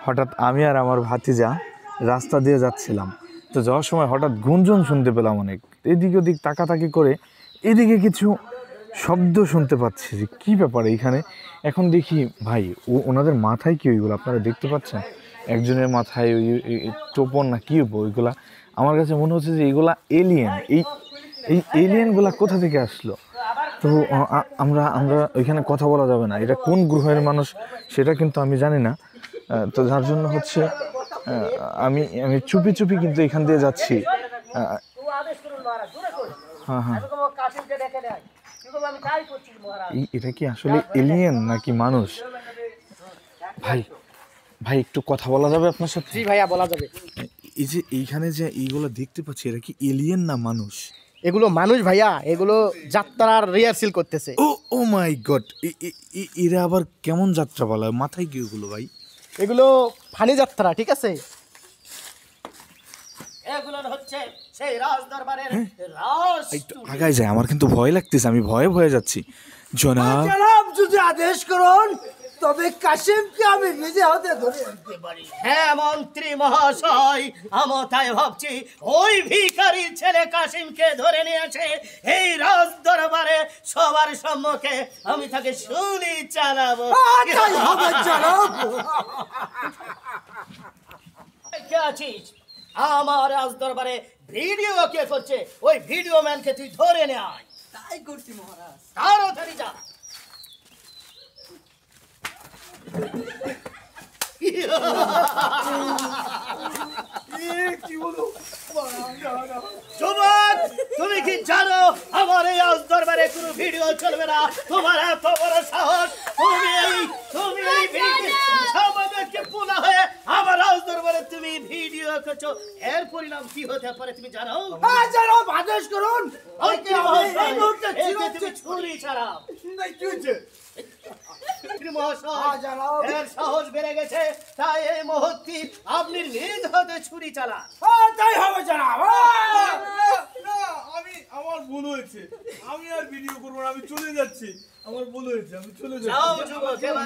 হঠাৎ আমি আর আমার ভাতিজা রাস্তা দিয়ে যাচ্ছিলাম, তো যাওয়ার সময় হঠাৎ গুঞ্জন শুনতে পেলাম অনেক। এদিক ওদিক তাকাতাকি করে এদিকে কিছু শব্দ শুনতে পাচ্ছি যে কী ব্যাপার এইখানে। এখন দেখি ভাই ওনাদের মাথায় কি ওইগুলো আপনারা দেখতে পাচ্ছেন? একজনের মাথায় ওই টোপন না কি ওইগুলা, আমার কাছে মনে হচ্ছে যে এইগুলা এলিয়েন। এই এলিয়েনগুলা কোথা থেকে আসলো? তো আমরা ওইখানে কথা বলা যাবে না, এটা কোন গ্রহের মানুষ সেটা কিন্তু আমি জানি না। তো যার জন্য হচ্ছে আমি চুপি চুপি কিন্তু এখান দিয়ে যাচ্ছি। হ্যাঁ হ্যাঁ, এটা কি আসলে এলিয়েন নাকি মানুষ? ভাই ভাই একটু কথা বলা যাবে আপনার সাথে? জি ভাইয়া, বলা যাবে। এই যে এইখানে যে এইগুলো দেখতে পাচ্ছি, এটা কি এলিয়েন না মানুষ? এগুলো মানুষ ভাইয়া, এগুলো যাত্রার রিহার্সেল করতেছে। ও মাই গড, এরা আবার কেমন যাত্রা বলা হয়? মাথায় কি ওগুলো ভাই? এগুলো ফানি যাত্রা, ঠিক আছে? এগুলো হচ্ছে সেই রাজদরবারের রাজ। একটু আগায় যায়, আমার কিন্তু ভয় লাগতেছে, আমি ভয়ে যাচ্ছি। জনাব, যদি আদেশ করুন তবে কাশিমকে আমি নিজে হাতে ধরে আনতে পারি। হ্যাঁ মন্ত্রী মহাশয়, আমি তাই ভাবছি ওই ভিখারি ছেলে কাশিমকে ধরে নিয়ে আসে এই রাজ দরবারে সবার সম্মুখে আমি তাকে শুনি চালাবো। তাই হবে জনাব। কে আছিস? আমার রাজ দরবারে ভিডিও কে করছে? ওই ভিডিও ম্যানকে তুই ধরে নে আয়। তাই করছি মহারাজ। তাড়াতাড়ি যা। যুবক, তুমি কি জানো আমার এই রাজ দরবারে কোনো ভিডিও চলবে না? তোমার এত বড় সাহস! তুমি এই আমাদেরকে পুনা হয়ে আমার রাজ দরবারে তুমি ভিডিও করছো, এর পরিণাম কি হতে পারে তুমি জানো? জনাব আদেশ করুন। এই মুহূর্তে তুমি ছুরি ছাড়াও। কি হয়েছে? এর সাহস বেড়ে গেছে, তাই এই মুহূর্তে আপনি নিজ হাতে ছুরি চালান। তাই হবে জনাব। আমার ভুল হয়েছে, আমি আর ভিডিও করবো না, আমি চলে যাচ্ছি। আমার ভুল হয়েছে, আমি চলে যাও যাচ্ছি। যুবক, এবার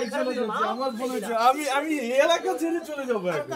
আমার ভুল হয়েছে, আমি এলাকা ছেড়ে চলে যাবো এখন।